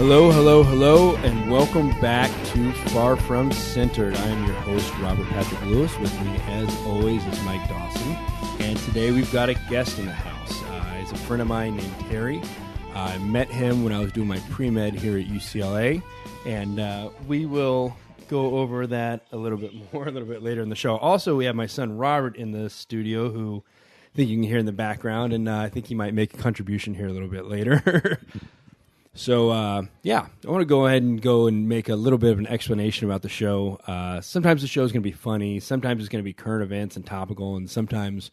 Hello, hello, hello, and welcome back to Far From Centered. I am your host, Robert Patrick Lewis. With me, as always, is Mike Dawson. And today we've got a guest in the house. He's a friend of mine named Terry. I met him when I was doing my pre-med here at UCLA, and we will go over that a little bit more a little bit later in the show. Also, we have my son Robert in the studio, who I think you can hear in the background, and I think he might make a contribution here a little bit later. So, I want to go ahead and make a little bit of an explanation about the show. Sometimes the show is going to be funny, sometimes it's going to be current events and topical, and sometimes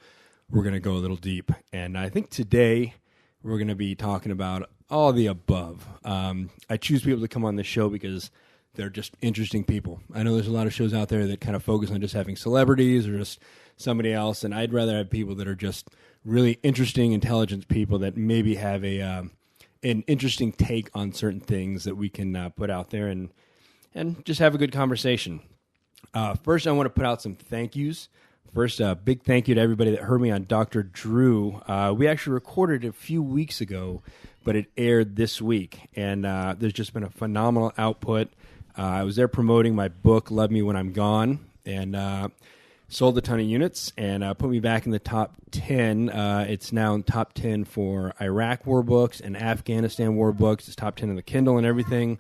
we're going to go a little deep. And I think today we're going to be talking about all the above. I choose people to come on this show because they're just interesting people. I know there's a lot of shows out there that kind of focus on just having celebrities or just somebody else, and I'd rather have people that are just really interesting, intelligent people that maybe have an interesting take on certain things that we can put out there and just have a good conversation. First, I want to put out some thank yous. First, a big thank you to everybody that heard me on Dr. Drew. We actually recorded it a few weeks ago, but it aired this week, and there's just been a phenomenal output. I was there promoting my book, Love Me When I'm Gone, and sold a ton of units and put me back in the top 10. It's now in top 10 for Iraq war books and Afghanistan war books. It's top 10 in the Kindle and everything.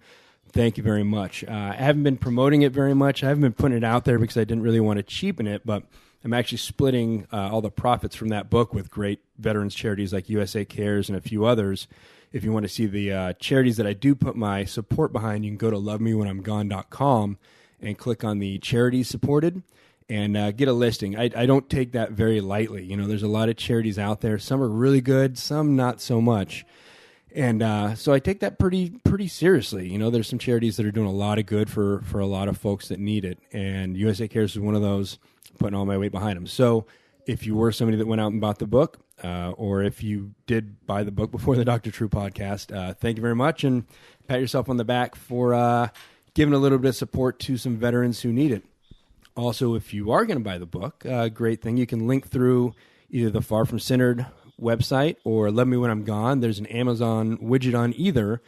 Thank you very much. I haven't been promoting it very much. I haven't been putting it out there because I didn't really want to cheapen it, but I'm actually splitting all the profits from that book with great veterans charities like USA Cares and a few others. If you want to see the charities that I do put my support behind, you can go to lovemewhenimgone.com and click on the charities supported and get a listing. I don't take that very lightly. You know, there's a lot of charities out there. Some are really good, some not so much. And so I take that pretty seriously. You know, there's some charities that are doing a lot of good for a lot of folks that need it. And USA Cares is one of those, putting all my weight behind them. So if you were somebody that went out and bought the book, or if you did buy the book before the Dr. True podcast, thank you very much. And pat yourself on the back for giving a little bit of support to some veterans who need it. Also, if you are going to buy the book, great thing. You can link through either the Far From Centered website or Love Me When I'm Gone. There's an Amazon widget on either.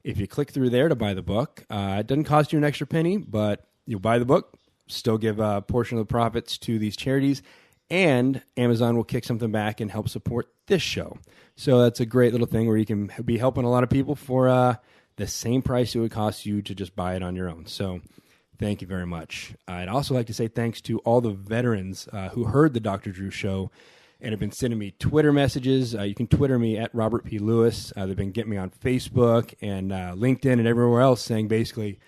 If you click through there to buy the book, it doesn't cost you an extra penny, but you'll buy the book, still give a portion of the profits to these charities, and Amazon will kick something back and help support this show. So that's a great little thing where you can be helping a lot of people for the same price it would cost you to just buy it on your own. So thank you very much. I'd also like to say thanks to all the veterans who heard the Dr. Drew show and have been sending me Twitter messages. You can Twitter me at Robert P. Lewis. They've been getting me on Facebook and LinkedIn and everywhere else saying basically,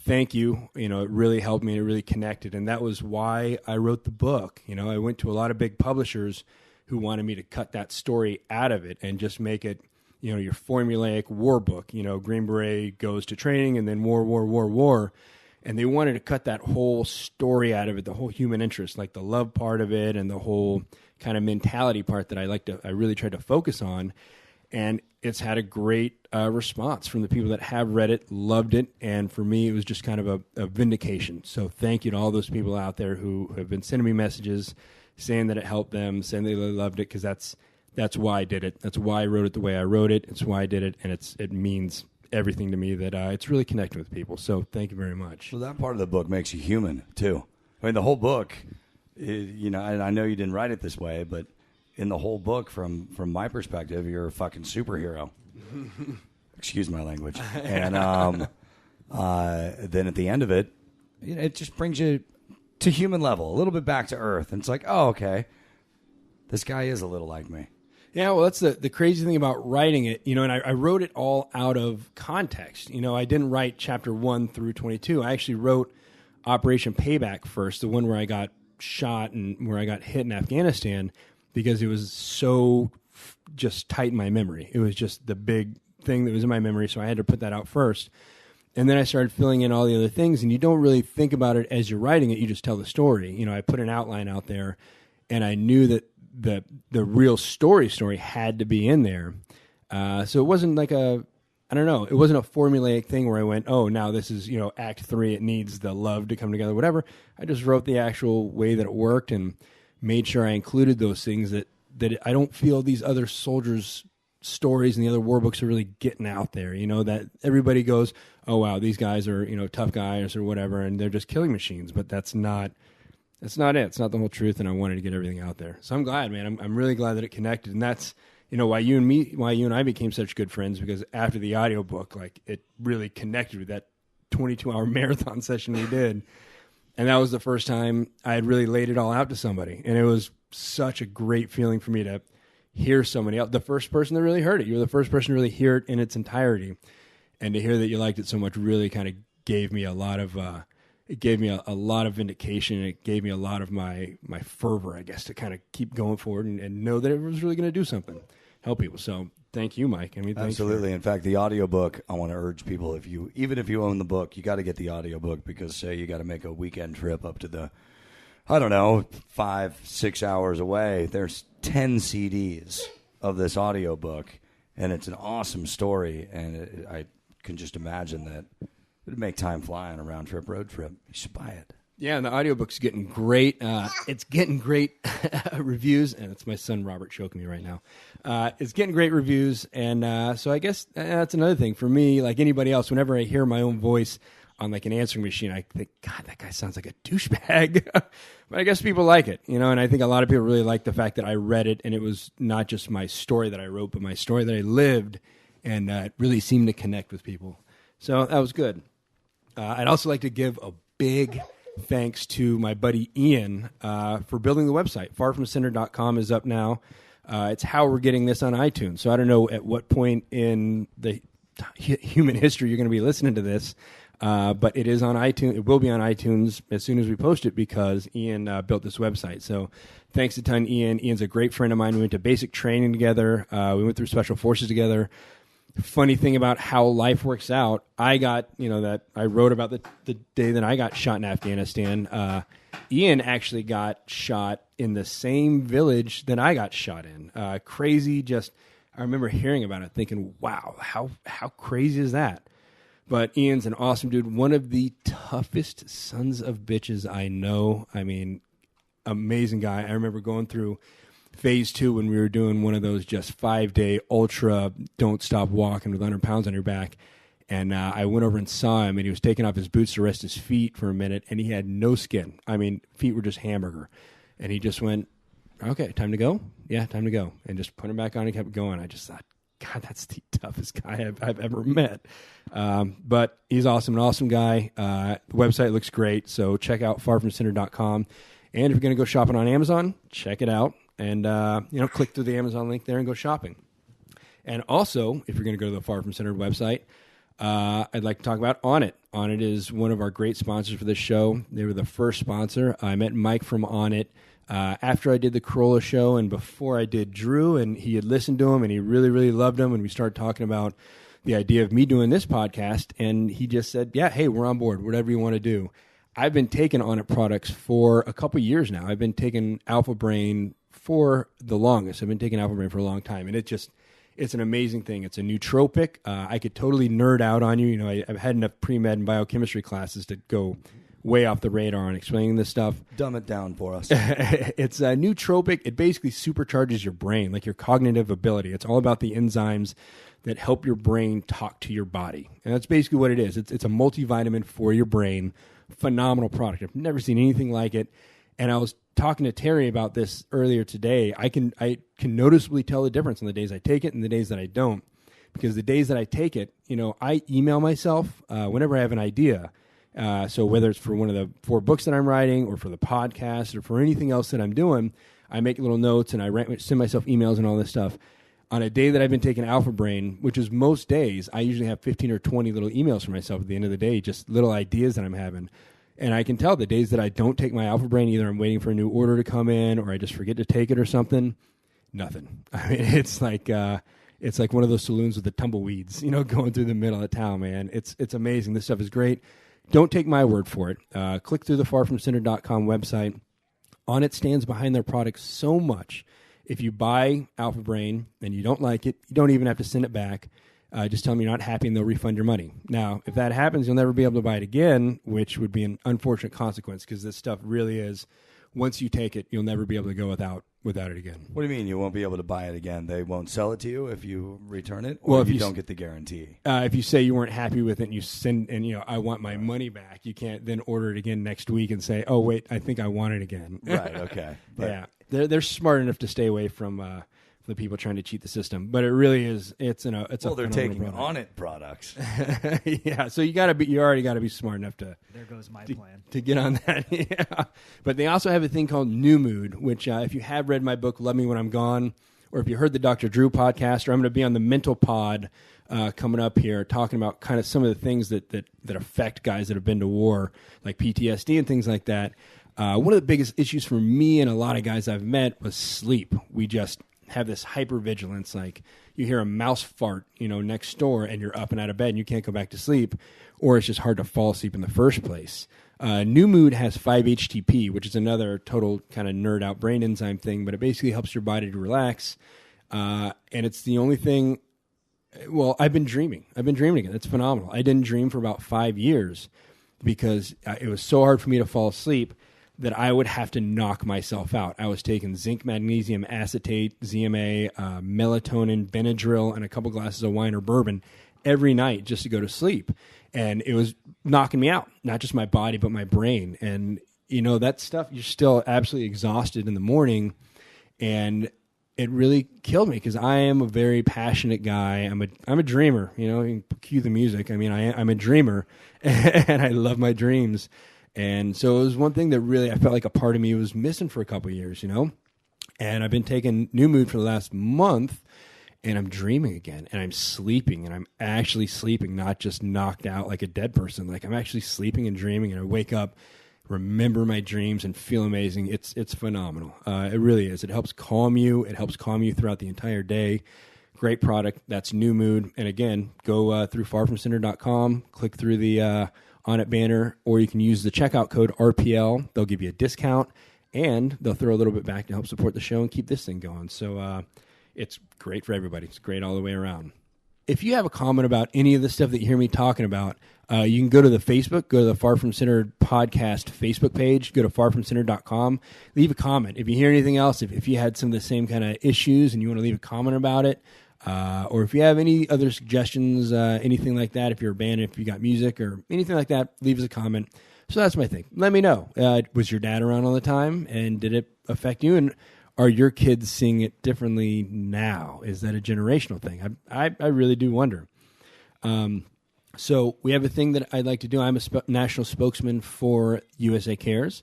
thank you. You know, it really helped me. It really connected. And that was why I wrote the book. You know, I went to a lot of big publishers who wanted me to cut that story out of it and just make it, you know, your formulaic war book. You know, Green Beret goes to training and then war. And they wanted to cut that whole story out of it, the whole human interest, like the love part of it and the whole kind of mentality part that I really tried to focus on. And it's had a great response from the people that have read it, loved it. And for me, it was just kind of a vindication. So thank you to all those people out there who have been sending me messages saying that it helped them, saying they really loved it, because that's why I did it. That's why I wrote it the way I wrote it. It's why I did it. And it means everything to me that it's really connecting with people. So thank you very much. Well, that part of the book makes you human, too. I mean, the whole book, you know, and I know you didn't write it this way, but in the whole book, from my perspective, you're a fucking superhero. Excuse my language. And then at the end of it, you know, it just brings you to human level, a little bit back to earth. And it's like, oh, okay, this guy is a little like me. Yeah, well, that's the crazy thing about writing it, you know, and I wrote it all out of context. You know, I didn't write chapter 1 through 22. I actually wrote Operation Payback first, the one where I got shot and where I got hit in Afghanistan, because it was so just tight in my memory. It was just the big thing that was in my memory, so I had to put that out first. And then I started filling in all the other things, and you don't really think about it as you're writing it. You just tell the story. You know, I put an outline out there, and I knew that the real story had to be in there. So it wasn't like it wasn't a formulaic thing where I went, oh, now this is, you know, act 3, it needs the love to come together, whatever. I just wrote the actual way that it worked and made sure I included those things that I don't feel these other soldiers stories and the other war books are really getting out there. That everybody goes, oh wow, these guys are tough guys or whatever, and they're just killing machines. But that's not it. It's not the whole truth. And I wanted to get everything out there. So I'm glad, man. I'm really glad that it connected, and that's why you and I became such good friends, because after the audiobook, like, it really connected with that 22-hour marathon session we did. And that was the first time I had really laid it all out to somebody. And it was such a great feeling for me to hear somebody else, the first person that really heard it. You're the first person to really hear it in its entirety. And to hear that you liked it so much really kind of gave me a lot of vindication. It gave me a lot of my fervor, I guess, to kind of keep going forward and know that it was really going to do something, help people. So thank you, Mike. I mean, absolutely. In fact, the audiobook, I want to urge people, even if you own the book, you got to get the audiobook, because say you got to make a weekend trip up to the, 5-6 hours away. There's 10 CDs of this audiobook, and it's an awesome story. And I can just imagine that it would make time fly on a round trip, road trip. You should buy it. Yeah, and the audiobook's getting great. It's getting great reviews, and it's my son Robert choking me right now. It's getting great reviews, and so I guess that's another thing for me. Like anybody else, whenever I hear my own voice on like an answering machine, I think, God, that guy sounds like a douchebag. But I guess people like it, and I think a lot of people really like the fact that I read it, and it was not just my story that I wrote, but my story that I lived, and it really seemed to connect with people. So that was good. I'd also like to give a big thanks to my buddy Ian for building the website. Farfromcenter.com is up now. It's how we're getting this on iTunes. So I don't know at what point in the human history you're going to be listening to this, but it is on iTunes. It will be on iTunes as soon as we post it, because Ian built this website. So thanks a ton, Ian. Ian's a great friend of mine. We went to basic training together. We went through special forces together. Funny thing about how life works out, I got, that I wrote about the day that I got shot in Afghanistan. Ian actually got shot in the same village that I got shot in. Crazy, I remember hearing about it thinking, wow, how crazy is that? But Ian's an awesome dude, one of the toughest sons of bitches I know. I mean, amazing guy. I remember going through phase 2 when we were doing one of those just 5-day ultra don't stop walking with 100 pounds on your back. And I went over and saw him, and he was taking off his boots to rest his feet for a minute, and he had no skin. I mean, feet were just hamburger. And he just went, okay, time to go? Yeah, time to go. And just put him back on and kept going. I just thought, God, that's the toughest guy I've ever met. But he's awesome, an awesome guy. The website looks great, so check out farfromcenter.com. And if you're going to go shopping on Amazon, check it out. And, click through the Amazon link there and go shopping. And also, if you're going to go to the Far From Centered website, I'd like to talk about Onnit. Onnit is one of our great sponsors for this show. They were the first sponsor. I met Mike from Onnit after I did the Corolla show and before I did Drew, and he had listened to him, and he really, really loved him. And we started talking about the idea of me doing this podcast, and he just said, yeah, hey, we're on board, whatever you want to do. I've been taking Onnit products for a couple years now. I've been taking Alpha Brain for the longest. I've been taking Alpha Brain for a long time, and it's an amazing thing. It's a nootropic. I could totally nerd out on you. I've had enough pre-med and biochemistry classes to go way off the radar on explaining this stuff. Dumb it down for us. It's a nootropic. It basically supercharges your brain, like your cognitive ability. It's all about the enzymes that help your brain talk to your body. And that's basically what it is. It's a multivitamin for your brain. Phenomenal product. I've never seen anything like it. And I was talking to Terry about this earlier today. I can noticeably tell the difference on the days I take it and the days that I don't. Because the days that I take it, I email myself whenever I have an idea. So whether it's for one of the 4 books that I'm writing or for the podcast or for anything else that I'm doing, I make little notes and I send myself emails and all this stuff. On a day that I've been taking Alpha Brain, which is most days, I usually have 15 or 20 little emails for myself at the end of the day, just little ideas that I'm having. And I can tell the days that I don't take my Alpha Brain, either I'm waiting for a new order to come in or I just forget to take it or something, nothing. I mean, it's like one of those saloons with the tumbleweeds, going through the middle of town, man. It's amazing. This stuff is great. Don't take my word for it. Click through the farfromcenter.com website. Onnit stands behind their products so much. If you buy Alpha Brain and you don't like it, you don't even have to send it back. Just tell them you're not happy and they'll refund your money. Now, if that happens, you'll never be able to buy it again, which would be an unfortunate consequence because this stuff really is once you take it, you'll never be able to go without it again. What do you mean you won't be able to buy it again? They won't sell it to you if you return it, or Well, if you don't get the guarantee? If you say you weren't happy with it and you send, and I want my money back, you can't then order it again next week and say, oh wait, I think I want it again. Right. Okay. But yeah, they're smart enough to stay away from the people trying to cheat the system. But it really is. It's well, they're taking product. on it products. Yeah. So you already got to be smart enough to. There goes my plan. To get on that. Yeah. But they also have a thing called New Mood, which if you have read my book, Love Me When I'm Gone, or if you heard the Dr. Drew podcast, or I'm going to be on the Mental Pod coming up here, talking about kind of some of the things that affect guys that have been to war, like PTSD and things like that. One of the biggest issues for me and a lot of guys I've met was sleep. We just have this hypervigilance, like you hear a mouse fart, next door, and you're up and out of bed and you can't go back to sleep, or it's just hard to fall asleep in the first place. New Mood has 5-HTP, which is another total kind of nerd out brain enzyme thing, but it basically helps your body to relax. And it's the only thing. Well, I've been dreaming again. It's phenomenal. I didn't dream for about 5 years because it was so hard for me to fall asleep that I would have to knock myself out. I was taking zinc, magnesium, acetate, ZMA, melatonin, Benadryl, and a couple glasses of wine or bourbon every night just to go to sleep. And it was knocking me out, not just my body, but my brain. And, that stuff, you're still absolutely exhausted in the morning. And it really killed me because I am a very passionate guy. I'm a dreamer, you can cue the music. I mean, I'm a dreamer and I love my dreams. And so it was one thing that really I felt like a part of me was missing for a couple of years, And I've been taking New Mood for the last month, and I'm dreaming again, and I'm sleeping, and I'm actually sleeping, not just knocked out like a dead person. Like I'm actually sleeping and dreaming, and I wake up, remember my dreams, and feel amazing. It's phenomenal. It really is. It helps calm you. It helps calm you throughout the entire day. Great product. That's New Mood. And again, go through farfromcenter.com, click through the On It banner, or you can use the checkout code RPL. They'll give you a discount, and they'll throw a little bit back to help support the show and keep this thing going. So it's great for everybody. It's great all the way around. If you have a comment about any of the stuff that you hear me talking about, you can go to the Facebook, go to the Far From Center podcast Facebook page, go to farfromcenter.com, leave a comment. If you hear anything else, if you had some of the same kind of issues and you want to leave a comment about it, or if you have any other suggestions, anything like that, if you're a band, if you got music or anything like that, leave us a comment. So that's my thing. Let me know. Was your dad around all the time, and did it affect you? And are your kids seeing it differently now? Is that a generational thing? I really do wonder. So we have a thing that I'd like to do. I'm a national spokesman for USA Cares.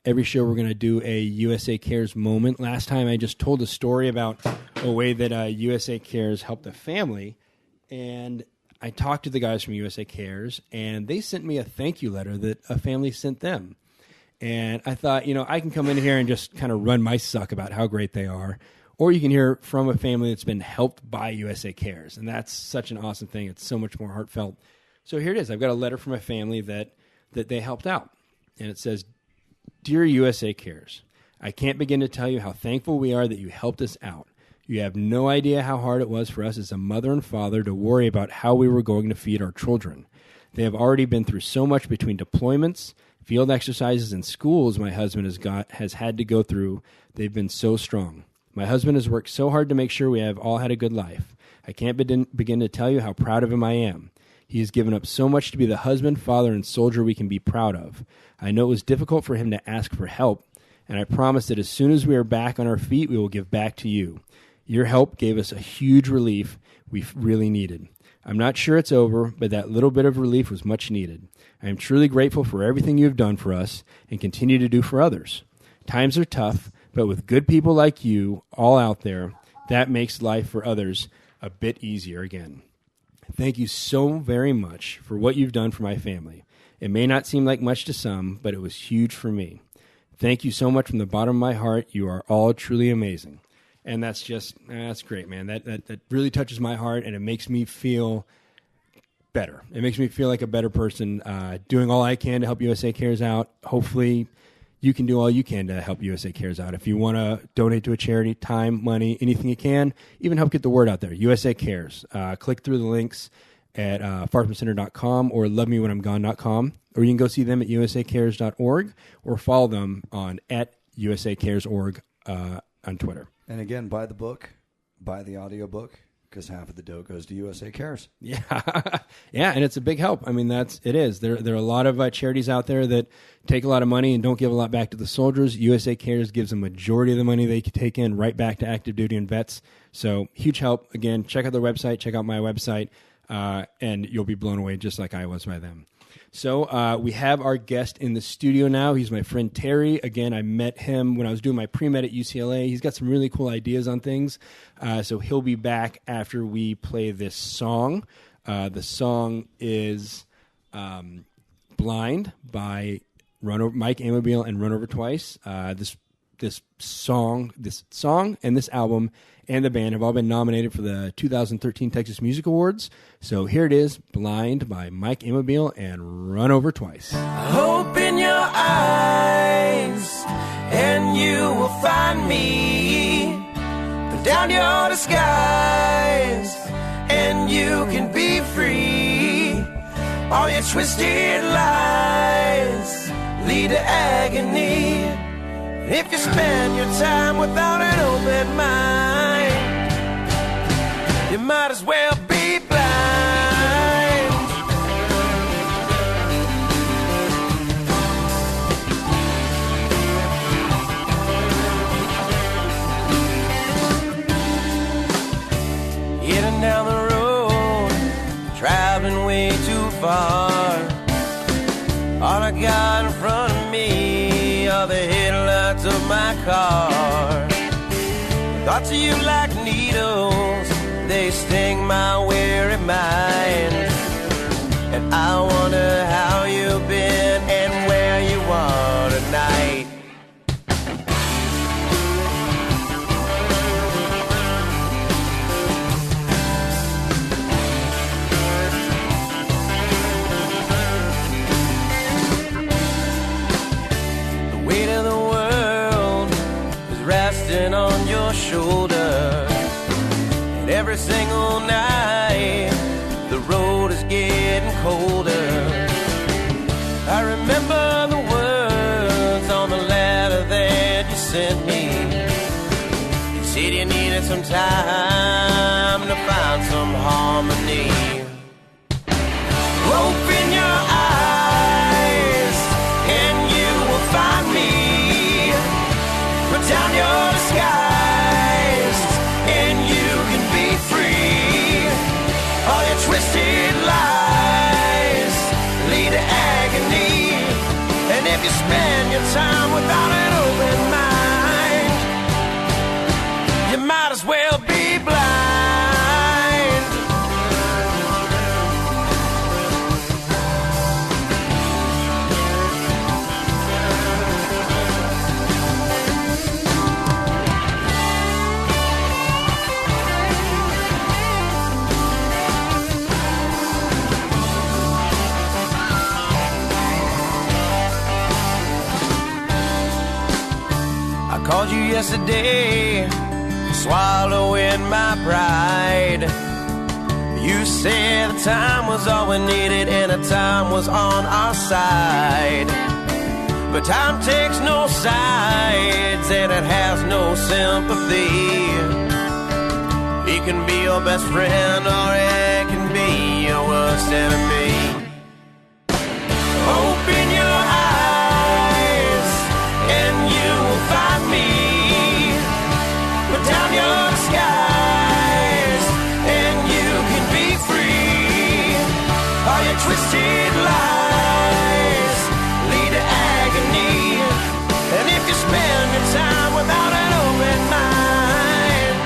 Every show we're going to do a USA Cares moment. Last time I just told a story about a way that USA Cares helped a family, and I talked to the guys from USA Cares, and they sent me a thank you letter that a family sent them. And I thought, I can come in here and just kind of run my suck about how great they are, or you can hear from a family that's been helped by USA Cares, and that's such an awesome thing. It's so much more heartfelt. So here it is. I've got a letter from a family that they helped out, and it says, "Dear USA Cares, I can't begin to tell you how thankful we are that you helped us out. You have no idea how hard it was for us as a mother and father to worry about how we were going to feed our children. They have already been through so much between deployments, field exercises, and schools my husband has had to go through. They've been so strong. My husband has worked so hard to make sure we have all had a good life. I can't begin to tell you how proud of him I am. He has given up so much to be the husband, father, and soldier we can be proud of. I know it was difficult for him to ask for help, and I promise that as soon as we are back on our feet, we will give back to you. Your help gave us a huge relief we really needed. I'm not sure it's over, but that little bit of relief was much needed. I am truly grateful for everything you have done for us and continue to do for others. Times are tough, but with good people like you all out there, that makes life for others a bit easier again. Thank you so very much for what you've done for my family. It may not seem like much to some, but it was huge for me. Thank you so much from the bottom of my heart. You are all truly amazing." And that's great, man. That really touches my heart, and it makes me feel better. It makes me feel like a better person, doing all I can to help USA Cares out. Hopefully you can do all you can to help USA Cares out. If you want to donate to a charity, time, money, anything you can, even help get the word out there. USA Cares. Click through the links at farfromcenter.com or lovemewhenimgone.com, or you can go see them at usacares.org or follow them on usacares.org on Twitter. And again, buy the book, buy the audiobook, because half of the dough goes to USA Cares. Yeah, yeah, and it's a big help. I mean, it is. There are a lot of charities out there that take a lot of money and don't give a lot back to the soldiers. USA Cares gives a majority of the money they take in right back to active duty and vets. So huge help. Again, check out their website, check out my website, and you'll be blown away just like I was by them. So we have our guest in the studio now. He's my friend Terry. Again, I met him when I was doing my pre-med at UCLA. He's got some really cool ideas on things. So he'll be back after we play this song. The song is Blind by Mike Amabile and Run Over Twice. This song and this album and the band have all been nominated for the 2013 Texas Music Awards. So here it is, Blind by Mike Amabile and Run Over Twice. Open your eyes and you will find me. Put down your disguise and you can be free. All your twisted lies lead to agony. If you spend your time without an open mind, you might as well be blind. Heading down the road, traveling way too far. All I got in front of me are the headlights of my car. Thoughts of you like needles, they sting my weary mind. And I wonder how you've been and where you are tonight. The weight of the world is resting on your shoulder. And every single night the road is getting colder. I remember the words on the letter that you sent me. You said you needed some time to find some harmony. Open your eyes and you will find me. Put down your disguise and you can be free. All your twisted lies lead to agony. And if you spend your time without an open mind, you might as well be blind. I called you yesterday, swallowing my pride. You said the time was all we needed and the time was on our side. But time takes no sides and it has no sympathy. It can be your best friend or it can be your worst enemy. Open your eyes and you will find me. Put down your disguise and you can be free. All your twisted lies lead to agony. And if you spend your time without an open mind,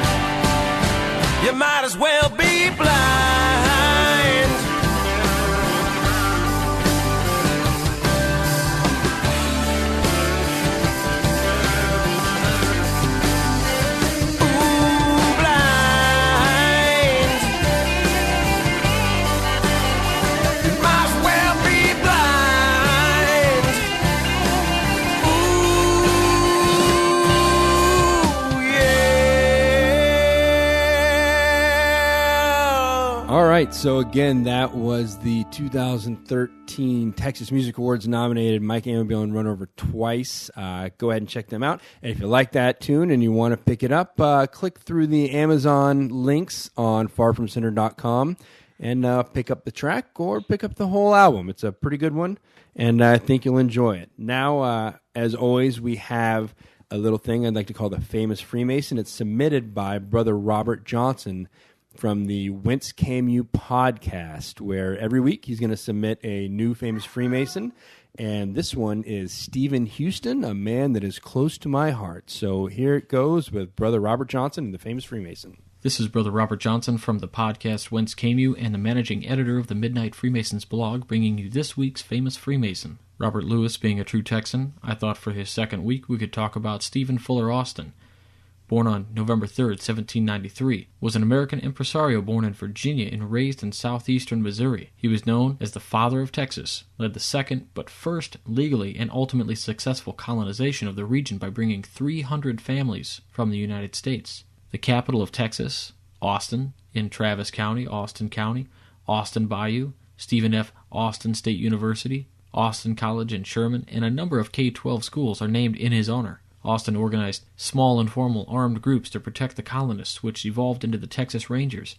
you might as well be blind. All right, so again, that was the 2013 Texas Music Awards nominated Mike Amabile and Run Over Twice. Go ahead and check them out. And if you like that tune and you want to pick it up, click through the Amazon links on farfromcenter.com and pick up the track or pick up the whole album. It's a pretty good one, and I think you'll enjoy it. Now, as always, we have a little thing I'd like to call the Famous Freemason. It's submitted by Brother Robert Johnson from the Whence Came You podcast, where every week he's going to submit a new famous Freemason, and this one is Stephen Houston, a man that is close to my heart. So here it goes with Brother Robert Johnson and the Famous Freemason. This is Brother Robert Johnson from the podcast Whence Came You and the managing editor of the Midnight Freemasons blog, bringing you this week's Famous Freemason. Robert Lewis being a true Texan, I thought for his second week we could talk about Stephen Fuller Austin. Born on November 3, 1793, was an American impresario born in Virginia and raised in southeastern Missouri. He was known as the Father of Texas, led the second but first legally and ultimately successful colonization of the region by bringing 300 families from the United States. The capital of Texas, Austin, in Travis County, Austin Bayou, Stephen F. Austin State University, Austin College in Sherman, and a number of K-12 schools are named in his honor. Austin organized small informal armed groups to protect the colonists, which evolved into the Texas Rangers.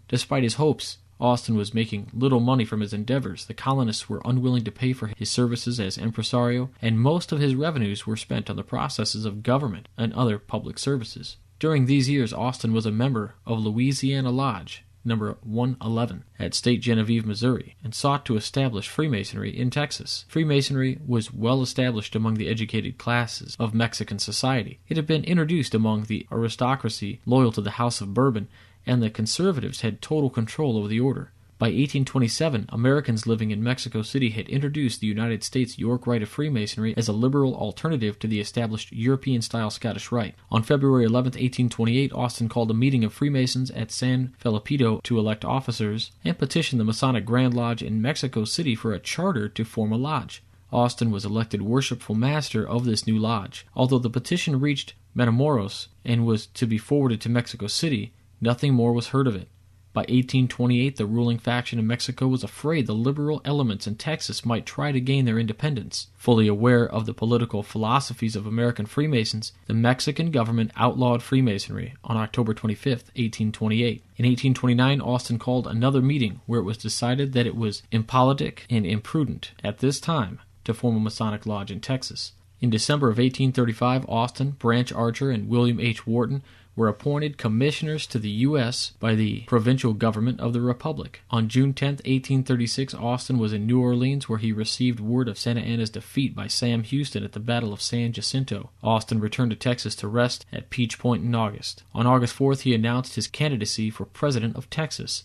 Despite his hopes, Austin was making little money from his endeavors. The colonists were unwilling to pay for his services as impresario, and most of his revenues were spent on the processes of government and other public services. During these years, Austin was a member of Louisiana Lodge, number 111, at State Genevieve, Missouri, and sought to establish Freemasonry in Texas. Freemasonry was well established among the educated classes of Mexican society. It had been introduced among the aristocracy loyal to the House of Bourbon, and the conservatives had total control over the order. By 1827, Americans living in Mexico City had introduced the United States York Rite of Freemasonry as a liberal alternative to the established European-style Scottish Rite. On February 11, 1828, Austin called a meeting of Freemasons at San Felipe to elect officers and petition the Masonic Grand Lodge in Mexico City for a charter to form a lodge. Austin was elected worshipful master of this new lodge. Although the petition reached Matamoros and was to be forwarded to Mexico City, nothing more was heard of it. By 1828, the ruling faction in Mexico was afraid the liberal elements in Texas might try to gain their independence. Fully aware of the political philosophies of American Freemasons, the Mexican government outlawed Freemasonry on October 25, 1828. In 1829, Austin called another meeting where it was decided that it was impolitic and imprudent at this time to form a Masonic lodge in Texas. In December of 1835, Austin, Branch Archer, and William H. Wharton were appointed commissioners to the U.S. by the provincial government of the Republic. On June 10, 1836, Austin was in New Orleans, where he received word of Santa Anna's defeat by Sam Houston at the Battle of San Jacinto. Austin returned to Texas to rest at Peach Point in August. On August 4th, he announced his candidacy for president of Texas.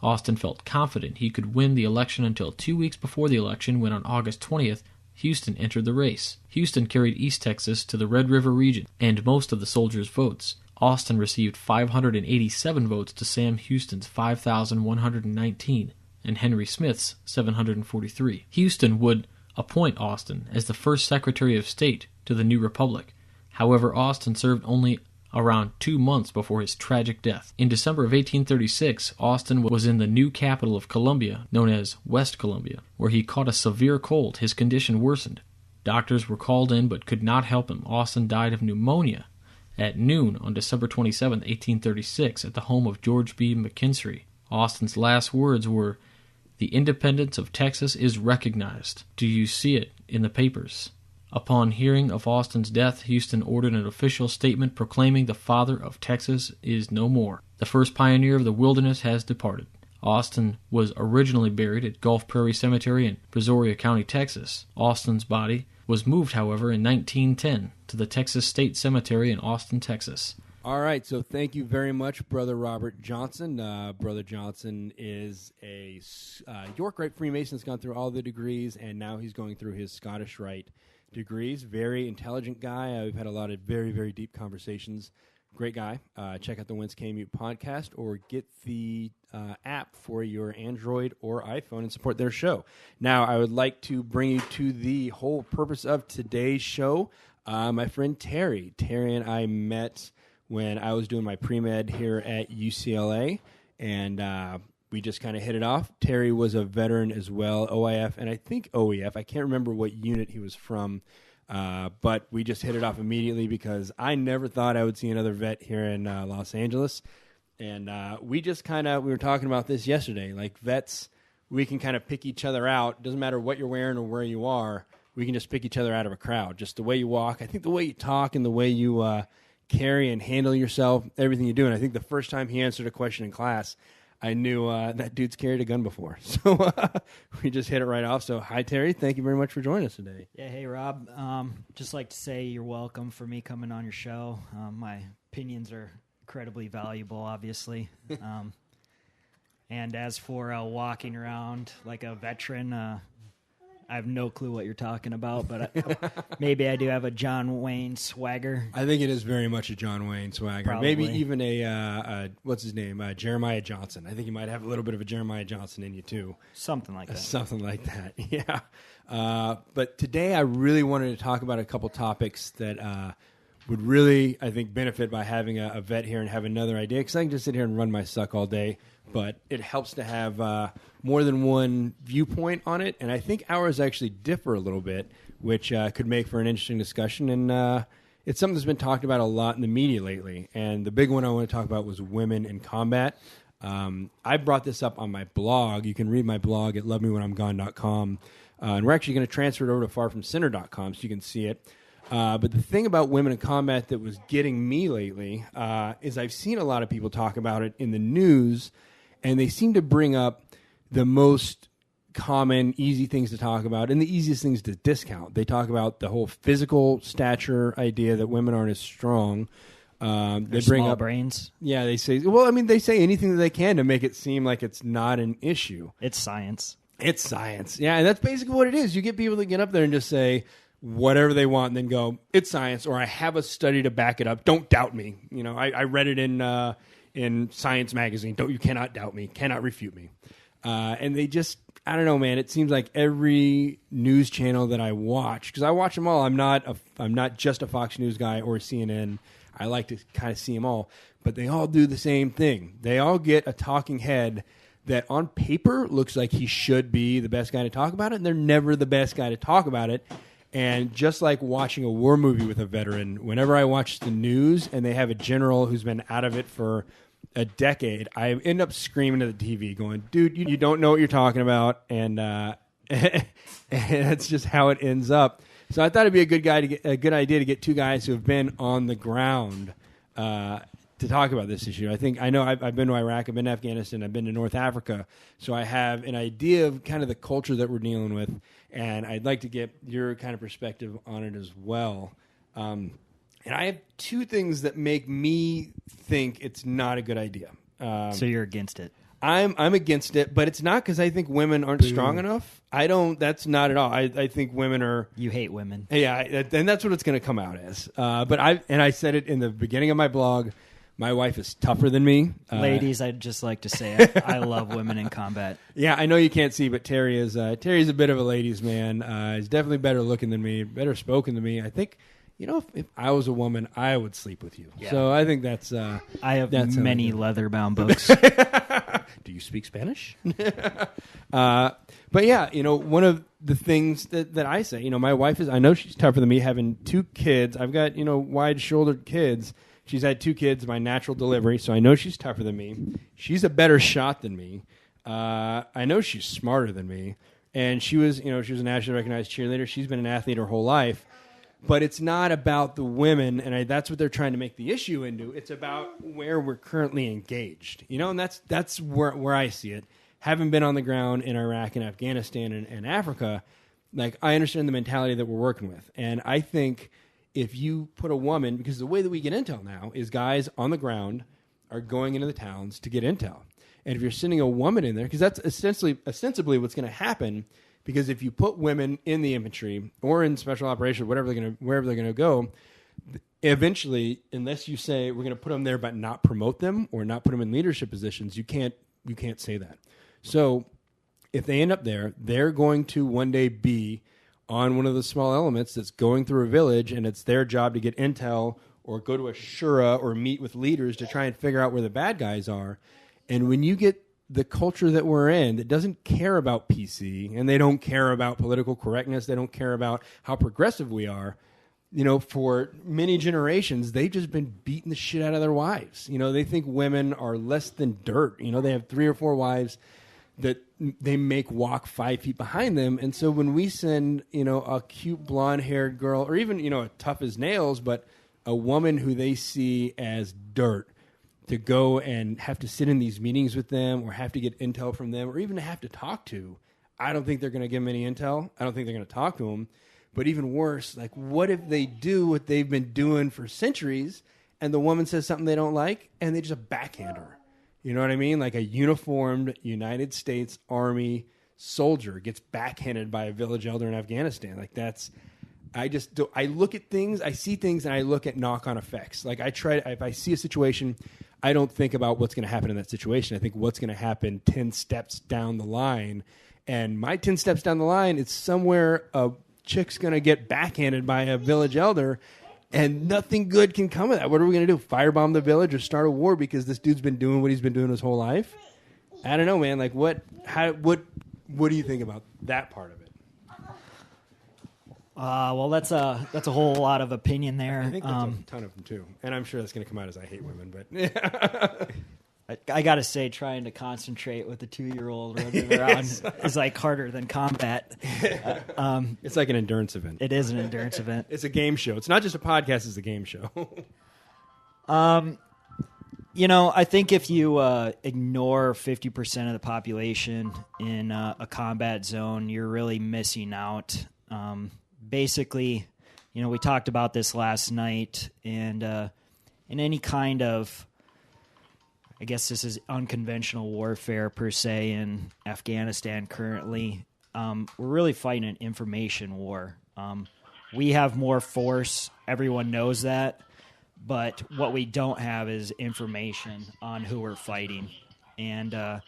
Austin felt confident he could win the election until 2 weeks before the election, when on August 20th, Houston entered the race. Houston carried East Texas to the Red River region and most of the soldiers' votes. Austin received 587 votes to Sam Houston's 5,119 and Henry Smith's 743. Houston would appoint Austin as the first Secretary of State to the new republic. However, Austin served only around 2 months before his tragic death. In December of 1836, Austin was in the new capital of Columbia, known as West Columbia, where he caught a severe cold. His condition worsened. Doctors were called in but could not help him. Austin died of pneumonia at noon on December 27, 1836, at the home of George B. McKinstry. Austin's last words were, "The independence of Texas is recognized. Do you see it in the papers?" Upon hearing of Austin's death, Houston ordered an official statement proclaiming the Father of Texas is no more. The first pioneer of the wilderness has departed. Austin was originally buried at Gulf Prairie Cemetery in Brazoria County, Texas. Austin's body was moved, however, in 1910 to the Texas State Cemetery in Austin, Texas. All right, so thank you very much, Brother Robert Johnson. Brother Johnson is a York Rite Freemason. Has gone through all the degrees, and now he's going through his Scottish Rite degrees. Very intelligent guy. We've had a lot of very, very deep conversations. Great guy. Check out the Whence Came You podcast or get the app for your Android or iPhone and support their show. Now, I would like to bring you to the whole purpose of today's show. My friend Terry. Terry and I met when I was doing my pre-med here at UCLA, and we just kind of hit it off. Terry was a veteran as well, OIF, and I think OEF. I can't remember what unit he was from, but we just hit it off immediately because I never thought I would see another vet here in Los Angeles. And we were talking about this yesterday. Like vets, we can kind of pick each other out. Doesn't matter what you're wearing or where you are. We can just pick each other out of a crowd. Just the way you walk. I think the way you talk and the way you carry and handle yourself, everything you do. And I think the first time he answered a question in class, I knew that dude's carried a gun before. So we just hit it right off. So hi, Terry. Thank you very much for joining us today. Yeah, hey, Rob. Just like to say you're welcome for me coming on your show. My opinions are incredibly valuable, obviously. And as for walking around like a veteran, I have no clue what you're talking about, but maybe I do have a John Wayne swagger. I think it is very much a John Wayne swagger. Probably. Maybe even a what's his name? Jeremiah Johnson. I think you might have a little bit of a Jeremiah Johnson in you, too. Something like that. Something like that, yeah. But today I really wanted to talk about a couple topics that would really, I think, benefit by having a vet here and have another idea. Because I can just sit here and run my suck all day. But it helps to have more than one viewpoint on it. And I think ours actually differ a little bit, which could make for an interesting discussion. And it's something that's been talked about a lot in the media lately. And the big one I want to talk about was women in combat. I brought this up on my blog. You can read my blog at lovemewhenimgone.com. And we're actually going to transfer it over to farfromcenter.com so you can see it. But the thing about women in combat that was getting me lately is I've seen a lot of people talk about it in the news, and they seem to bring up the most common, easy things to talk about and the easiest things to discount. They talk about the whole physical stature idea that women aren't as strong. They bring small up brains. Yeah, they say. Well, I mean, they say anything that they can to make it seem like it's not an issue. It's science. It's science. Yeah, and that's basically what it is. You get people to get up there and just say whatever they want and then go, it's science, or I have a study to back it up. Don't doubt me. You know, I read it in Science magazine. You cannot doubt me, cannot refute me. And they just, I don't know, man. It seems like every news channel that I watch, because I watch them all. I'm not just a Fox News guy or CNN. I like to kind of see them all, but they all do the same thing. They all get a talking head that on paper looks like he should be the best guy to talk about it, and they're never the best guy to talk about it. And just like watching a war movie with a veteran, whenever I watch the news and they have a general who's been out of it for a decade, I end up screaming at the TV going, dude, you don't know what you're talking about. And and that's just how it ends up. So I thought it'd be a good idea to get two guys who have been on the ground to talk about this issue. I know I've been to Iraq, I've been to Afghanistan, I've been to North Africa, so I have an idea of kind of the culture that we're dealing with, and I'd like to get your kind of perspective on it as well. And I have two things that make me think it's not a good idea. So you're against it? I'm against it, but it's not because I think women aren't strong enough. That's not at all. I think women are... You hate women. Yeah, and that's what it's going to come out as. But I said it in the beginning of my blog. My wife is tougher than me. Ladies, I'd just like to say I love women in combat. Yeah, I know you can't see, but Terry's a bit of a ladies' man. He's definitely better looking than me, better spoken than me. I think, if I was a woman, I would sleep with you. Yeah. So I think that's... I have many leather-bound books. Do you speak Spanish? But yeah, one of the things that I say, my wife I know she's tougher than me, having two kids. I've got, wide-shouldered kids. She's had two kids by natural delivery, so I know she's tougher than me. She's a better shot than me. I know she's smarter than me. And she was a nationally recognized cheerleader. She's been an athlete her whole life. But it's not about the women, and that's what they're trying to make the issue into. It's about where we're currently engaged, and that's where I see it. Having been on the ground in Iraq and Afghanistan and Africa, like I understand the mentality that we're working with, and I think if you put a woman, because the way that we get intel now is guys on the ground are going into the towns to get intel, and if you're sending a woman in there, because that's ostensibly what's going to happen. Because if you put women in the infantry or in special operations, wherever they're going to go, eventually, unless you say we're going to put them there but not promote them or not put them in leadership positions, you can't say that. So if they end up there, they're going to one day be on one of the small elements that's going through a village, and it's their job to get intel or go to a shura or meet with leaders to try and figure out where the bad guys are. And when you get the culture that we're in that doesn't care about PC, and they don't care about political correctness. They don't care about how progressive we are. For many generations, they've just been beating the shit out of their wives. They think women are less than dirt. They have 3 or 4 wives that they make walk 5 feet behind them. And so when we send, a cute blonde-haired girl, or even, tough as nails, but a woman who they see as dirt, to go and have to sit in these meetings with them, or have to get intel from them, or even have to talk to, I don't think they're going to give them any intel. I don't think they're going to talk to them. But even worse, like, what if they do what they've been doing for centuries, and the woman says something they don't like, and they just backhand her? You know what I mean? Like a uniformed United States Army soldier gets backhanded by a village elder in Afghanistan. Like, I look at things, I see things, and I look at knock-on effects. Like, if I see a situation, I don't think about what's going to happen in that situation. I think what's going to happen 10 steps down the line. And my 10 steps down the line, it's somewhere a chick's going to get backhanded by a village elder, and nothing good can come of that. What are we going to do? Firebomb the village or start a war because this dude's been doing what he's been doing his whole life? I don't know, man. Like, what do you think about that part of it? Well, that's a whole lot of opinion there. I think that's a ton of them too, and I'm sure that's going to come out as I hate women. But I got to say, trying to concentrate with a 2-year-old running around is like harder than combat. It's like an endurance event. It is an endurance event. It's a game show. It's not just a podcast; it's a game show. I think if you ignore 50% of the population in a combat zone, you're really missing out. Basically, we talked about this last night, and in any kind of, I guess this is unconventional warfare per se in Afghanistan currently, we're really fighting an information war. We have more force. Everyone knows that. But what we don't have is information on who we're fighting. And the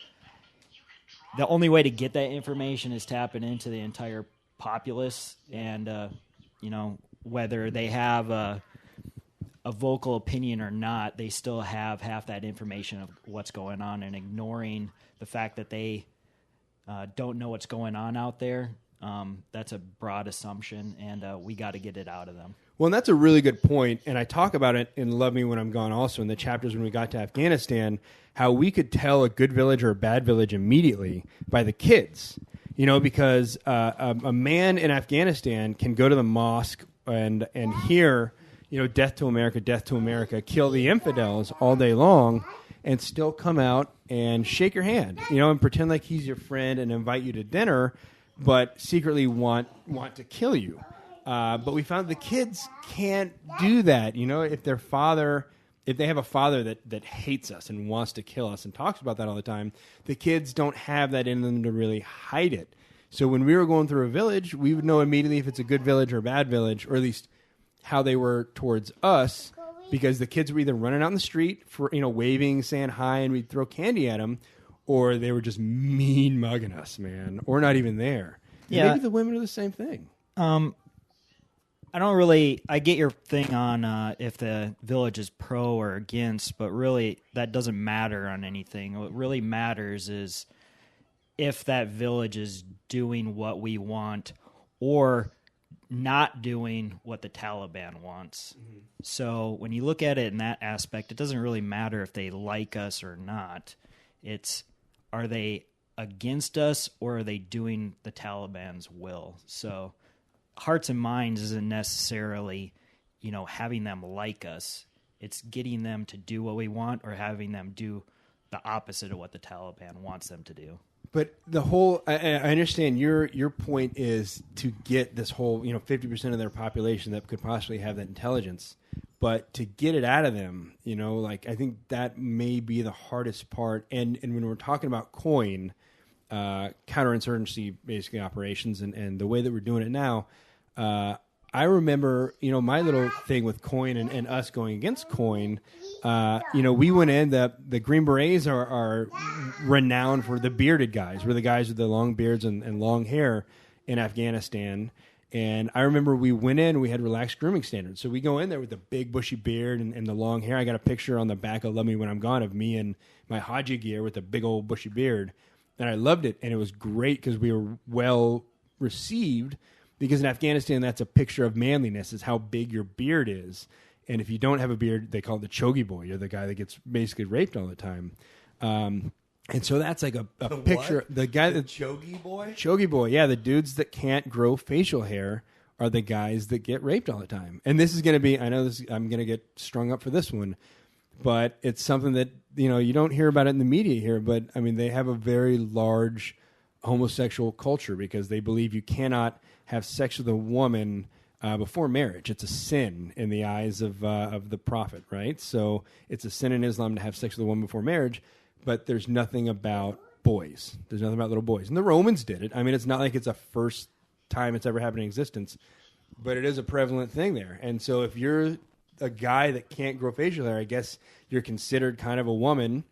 only way to get that information is tapping into the entire populace. And, whether they have a vocal opinion or not, they still have half that information of what's going on, and ignoring the fact that they don't know what's going on out there. That's a broad assumption, and we got to get it out of them. Well, and that's a really good point, and I talk about it in Love Me When I'm Gone also in the chapters when we got to Afghanistan, how we could tell a good village or a bad village immediately by the kids, because a man in Afghanistan can go to the mosque and hear, death to America, kill the infidels all day long, and still come out and shake your hand, and pretend like he's your friend and invite you to dinner, but secretly want to kill you. But we found the kids can't do that. If they have a father that hates us and wants to kill us and talks about that all the time, the kids don't have that in them to really hide it. So when we were going through a village, we would know immediately if it's a good village or a bad village, or at least how they were towards us, because the kids were either running out in the street for, waving, saying hi, and we'd throw candy at them, or they were just mean mugging us, man, or not even there. Yeah. Maybe the women are the same thing. I get your thing on if the village is pro or against, but really that doesn't matter on anything. What really matters is if that village is doing what we want or not doing what the Taliban wants. Mm-hmm. So when you look at it in that aspect, it doesn't really matter if they like us or not. It's, are they against us, or are they doing the Taliban's will? So hearts and minds isn't necessarily, having them like us. It's getting them to do what we want, or having them do the opposite of what the Taliban wants them to do. But the whole, I understand your point is to get this whole, 50% of their population that could possibly have that intelligence, but to get it out of them, I think that may be the hardest part. And when we're talking about COIN, counterinsurgency basically operations, and the way that we're doing it now, I remember, my little thing with COIN and us going against COIN. We went in, the Green Berets are renowned for the bearded guys. We're the guys with the long beards and long hair in Afghanistan. And I remember we went in, we had relaxed grooming standards. So we go in there with the big bushy beard and the long hair. I got a picture on the back of Love Me When I'm Gone of me and my Haji gear with a big old bushy beard. And I loved it. And it was great because we were well received, because in Afghanistan, that's a picture of manliness, is how big your beard is. And if you don't have a beard, they call it the chogi boy. You're the guy that gets basically raped all the time. And so that's like a picture. What? The guy The that Chogi boy? Chogi boy, yeah, the dudes that can't grow facial hair are the guys that get raped all the time. And this is going to be, I know this, I'm going to get strung up for this one, but it's something that, you don't hear about it in the media here, but I mean, they have a very large homosexual culture because they believe you cannot have sex with a woman before marriage. It's a sin in the eyes of the prophet, right? So it's a sin in Islam to have sex with a woman before marriage, but there's nothing about boys. There's nothing about little boys. And the Romans did it. I mean, it's not like it's a first time it's ever happened in existence, but it is a prevalent thing there. And so if you're a guy that can't grow facial hair, I guess you're considered kind of a woman,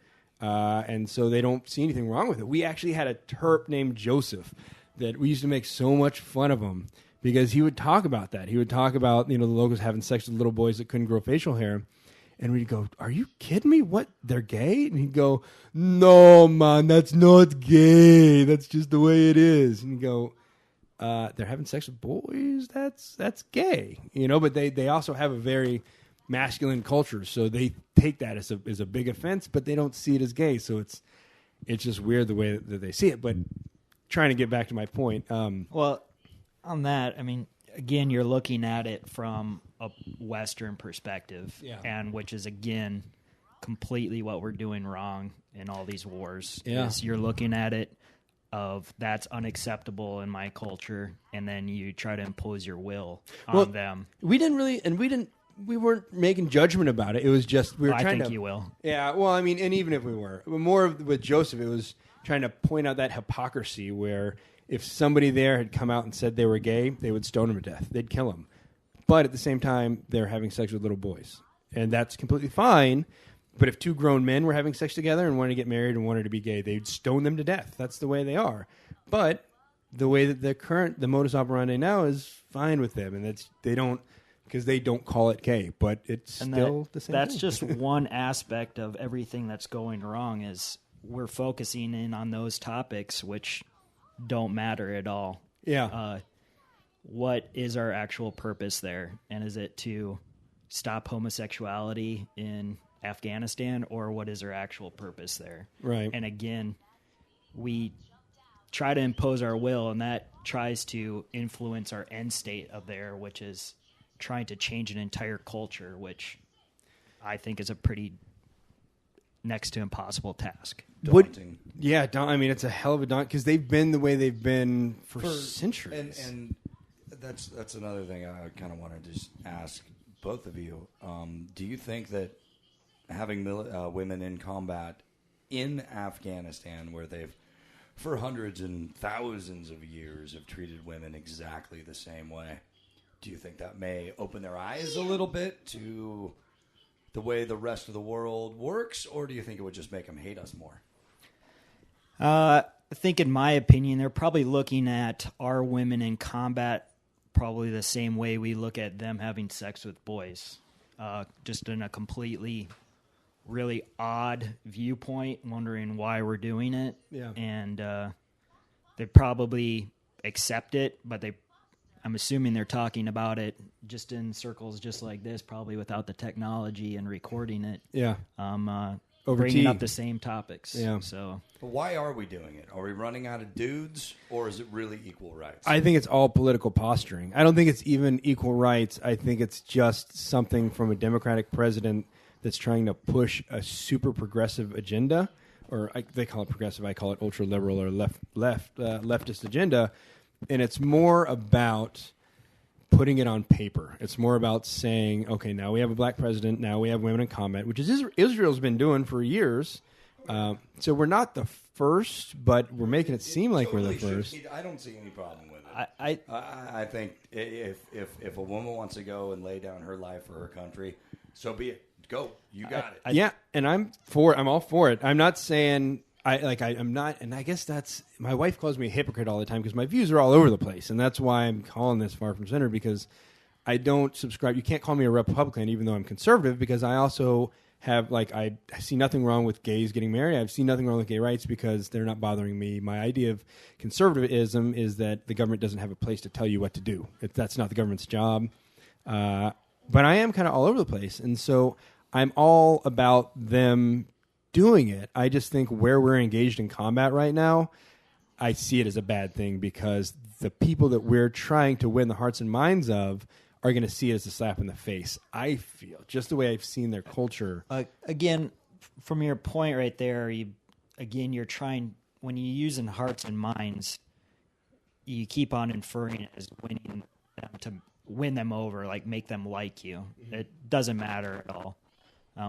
and so they don't see anything wrong with it. We actually had a Terp named Joseph that we used to make so much fun of him because he would talk about that. He would talk about, the locals having sex with little boys that couldn't grow facial hair. And we'd go, "Are you kidding me? What? They're gay?" And he'd go, "No, man, that's not gay. That's just the way it is." And he'd go, "They're having sex with boys? That's gay." But they also have a very masculine culture, so they take that as a big offense, but they don't see it as gay. So it's just weird the way that they see it. But trying to get back to my point. Well, on that, I mean, again, you're looking at it from a Western perspective, and which is, again, completely what we're doing wrong in all these wars. Yeah. Is you're looking at it of that's unacceptable in my culture, and then you try to impose your will on them. We weren't making judgment about it. It was just we were trying to. I think you will. Yeah, well, I mean, and even if we were, more with Joseph, it was trying to point out that hypocrisy where if somebody there had come out and said they were gay, they would stone him to death. They'd kill him. But at the same time, they're having sex with little boys. And that's completely fine. But if two grown men were having sex together and wanted to get married and wanted to be gay, they'd stone them to death. That's the way they are. But the way that the modus operandi now is fine with them. And they don't call it gay. But it's still the same That's thing. just one aspect of everything that's going wrong is we're focusing in on those topics which don't matter at all. Yeah. What is our actual purpose there? And is it to stop homosexuality in Afghanistan, or what is our actual purpose there? Right. And again, we try to impose our will, and that tries to influence our end state of there, which is trying to change an entire culture, which I think is a pretty next to impossible task. Daunting. I mean, it's a hell of a daunt because they've been the way they've been for centuries. And that's another thing I kind of wanted to just ask both of you. Do you think that having women in combat in Afghanistan, where they've for hundreds and thousands of years have treated women exactly the same way, do you think that may open their eyes a little bit to the way the rest of the world works, or do you think it would just make them hate us more? I think, in my opinion, they're probably looking at our women in combat probably the same way we look at them having sex with boys, just in a completely, really odd viewpoint, wondering why we're doing it. Yeah. And they probably accept it, but I'm assuming they're talking about it just in circles just like this, probably without the technology and recording it. Yeah. Bringing up the same topics. Yeah. So, But why are we doing it? Are we running out of dudes, or is it really equal rights? I think it's all political posturing. I don't think it's even equal rights. I think it's just something from a Democratic president that's trying to push a super progressive agenda, or they call it progressive. I call it ultra liberal or leftist agenda, and it's more about putting it on paper. It's more about saying, okay, now we have a black president, now we have women in combat, which is Israel's been doing for years. So we're not the first, but we're making it seem like we're the first. I don't see any problem with it. I think if a woman wants to go and lay down her life for her country, so be it. Go. You got it. Yeah, and I'm all for it. I'm not saying I'm not, and I guess that's, my wife calls me a hypocrite all the time because my views are all over the place, and that's why I'm calling this Far From Center, because I don't subscribe. You can't call me a Republican even though I'm conservative, because I also have, I see nothing wrong with gays getting married. I've seen nothing wrong with gay rights because they're not bothering me. My idea of conservatism is that the government doesn't have a place to tell you what to do. That's not the government's job. But I am kind of all over the place, and so I'm all about them doing it. I just think where we're engaged in combat right now, I see it as a bad thing, because the people that we're trying to win the hearts and minds of are going to see it as a slap in the face. I feel, just the way I've seen their culture. Again, from your point right there, you're trying, when you're using hearts and minds, you keep on inferring it as winning them to win them over, make them like you. Mm-hmm. It doesn't matter at all,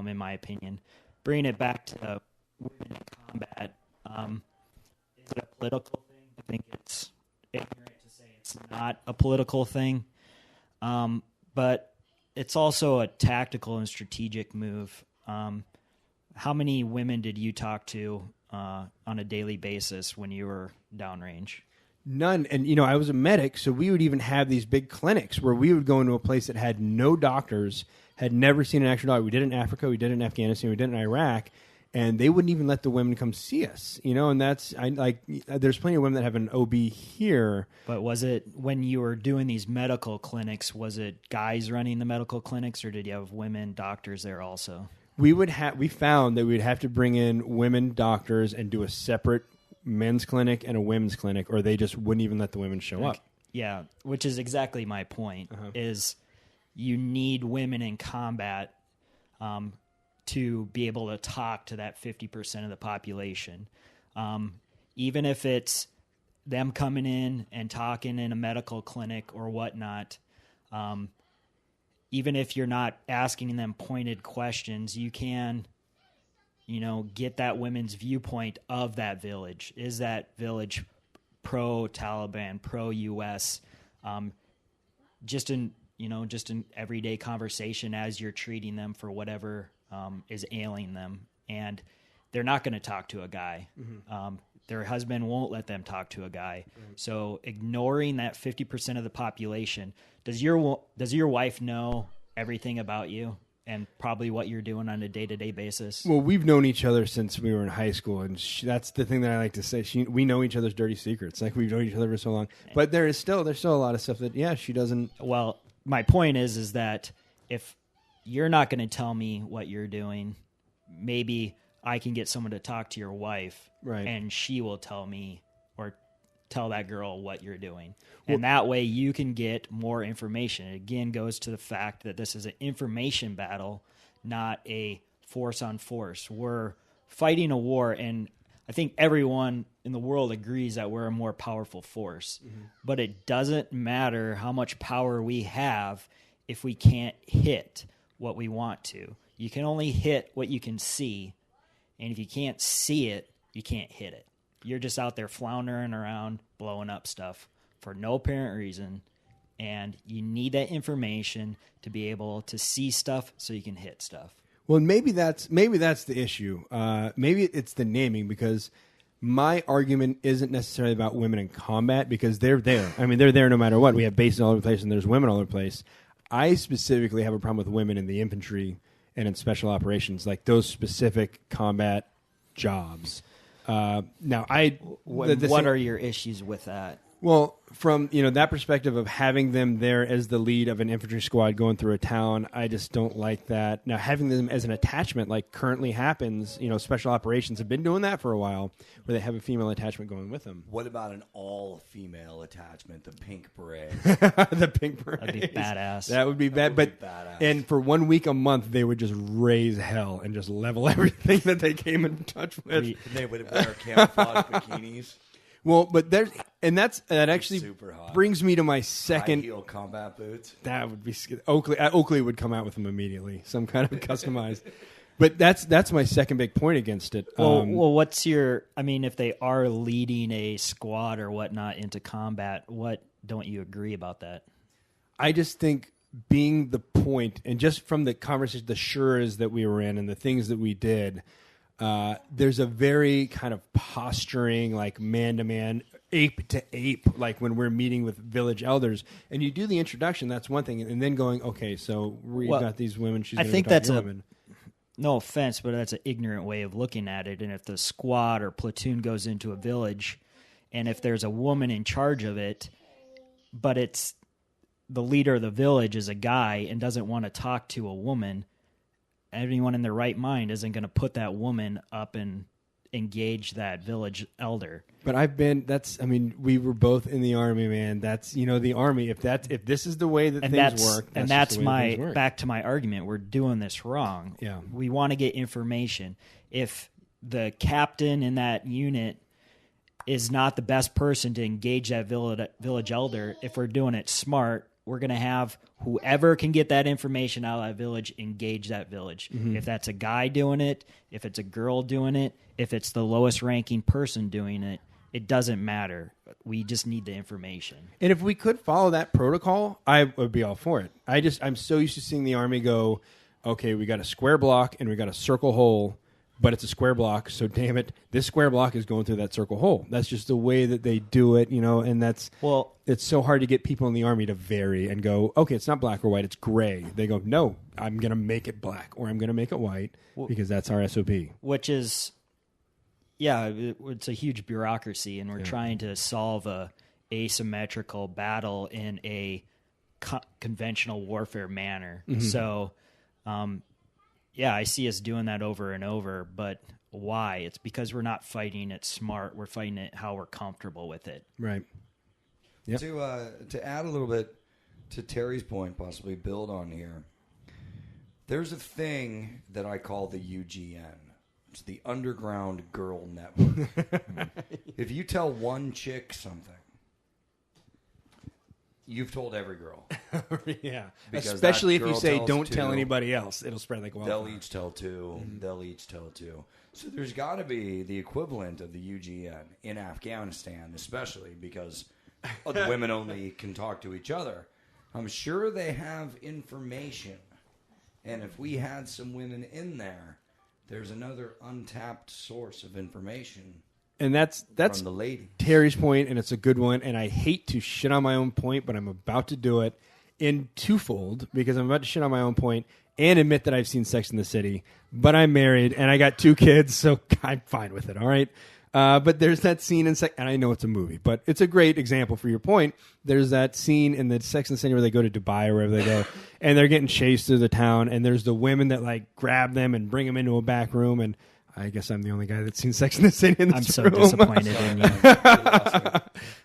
in my opinion. Bringing it back to women in combat, is it a political thing? I think it's ignorant to say it's not a political thing, but it's also a tactical and strategic move. How many women did you talk to on a daily basis when you were downrange? None. And, I was a medic, so we would even have these big clinics where we would go into a place that had no doctors, had never seen an actual doctor. We did it in Africa, we did it in Afghanistan, we did it in Iraq, and they wouldn't even let the women come see us, and there's plenty of women that have an OB here. But was it, when you were doing these medical clinics, was it guys running the medical clinics, or did you have women doctors there also? We found that we would have to bring in women doctors and do a separate men's clinic and a women's clinic, or they just wouldn't even let the women show up. Yeah, which is exactly my point, is you need women in combat to be able to talk to that 50% of the population. Even if it's them coming in and talking in a medical clinic or whatnot, even if you're not asking them pointed questions, you can, get that women's viewpoint of that village. Is that village pro-Taliban, pro-U.S., just in everyday conversation as you're treating them for whatever is ailing them. And they're not going to talk to a guy. Mm-hmm. Their husband won't let them talk to a guy. Mm-hmm. So ignoring that 50% of the population, does your wife know everything about you and probably what you're doing on a day-to-day basis? Well, we've known each other since we were in high school, and that's the thing that I like to say. We know each other's dirty secrets. We've known each other for so long. But there's still a lot of stuff that, she doesn't. Well, my point is that if you're not going to tell me what you're doing, maybe I can get someone to talk to your wife, right, and she will tell me or tell that girl what you're doing. And that way you can get more information. It again goes to the fact that this is an information battle, not a force on force. We're fighting a war, and I think everyone in the world agrees that we're a more powerful force. Mm-hmm. But it doesn't matter how much power we have if we can't hit what we want to. You can only hit what you can see, and if you can't see it, you can't hit it. You're just out there floundering around, blowing up stuff for no apparent reason, and you need that information to be able to see stuff so you can hit stuff. Well, maybe that's the issue. Maybe it's the naming, because my argument isn't necessarily about women in combat, because they're there. I mean, they're there no matter what. We have bases all over the place, and there's women all over the place. I specifically have a problem with women in the infantry and in special operations, like those specific combat jobs. Now, what are your issues with that? Well, from that perspective of having them there as the lead of an infantry squad going through a town, I just don't like that. Now, having them as an attachment, like currently happens, special operations have been doing that for a while, where they have a female attachment going with them. What about an all-female attachment, the pink beret? The pink beret. That'd be badass. That would be bad. But badass. And for 1 week a month, they would just raise hell and just level everything that they came in touch with. They would wear camouflage bikinis. Well, but that actually brings me to my second high heel combat boots. That would be Oakley would come out with them immediately, some kind of customized. But that's my second big point against it. Well, what's your? I mean, if they are leading a squad or whatnot into combat, what don't you agree about that? I just think being the point, and just from the conversation, the shures that we were in, and the things that we did. there's a very kind of posturing, like man-to-man, ape-to-ape, like when we're meeting with village elders. And you do the introduction, that's one thing, and then going, okay, so we've got these women, she's going to talk to women. No offense, but that's an ignorant way of looking at it. And if the squad or platoon goes into a village, and if there's a woman in charge of it, but it's the leader of the village is a guy and doesn't want to talk to a woman, anyone in their right mind isn't going to put that woman up and engage that village elder. But we were both in the Army, man. That's, the Army. If this is the way that things work, that's back to my argument. We're doing this wrong. Yeah. We want to get information. If the captain in that unit is not the best person to engage that village elder, if we're doing it smart, we're going to have whoever can get that information out of that village engage that village. Mm-hmm. If that's a guy doing it, if it's a girl doing it, if it's the lowest ranking person doing it, it doesn't matter. We just need the information. And if we could follow that protocol, I would be all for it. I'm so used to seeing the Army go, okay, we got a square block and we got a circle hole, but it's a square block, so damn it, this square block is going through that circle hole. That's just the way that they do it, and it's so hard to get people in the Army to vary and go, okay, it's not black or white, it's gray. They go, no, I'm going to make it black or I'm going to make it white because that's our SOP. Which is, it's a huge bureaucracy, and we're trying to solve a asymmetrical battle in a conventional warfare manner. Mm-hmm. So, I see us doing that over and over, but why? It's because we're not fighting it smart. We're fighting it how we're comfortable with it. Right. Yep. To add a little bit to Terry's point, possibly build on here, there's a thing that I call the UGN. It's the Underground Girl Network. If you tell one chick something, you've told every girl. Yeah. Because especially if you say, don't tell anybody else. It'll spread like wildfire. They'll each tell two. Mm-hmm. They'll each tell two. So there's got to be the equivalent of the UGN in Afghanistan, especially because the women only can talk to each other. I'm sure they have information. And if we had some women in there, there's another untapped source of information. And that's from the lady. Terry's point, and it's a good one. And I hate to shit on my own point, but I'm about to do it in twofold because I'm about to shit on my own point and admit that I've seen Sex in the City. But I'm married and I got 2 kids, so I'm fine with it. All right. But there's that scene in and I know it's a movie, but it's a great example for your point. There's that scene in the Sex and the City where they go to Dubai or wherever they go, and they're getting chased through the town, and there's the women that like grab them and bring them into a back room, and I guess I'm the only guy that's seen Sex and the City in this room. I'm so disappointed in you.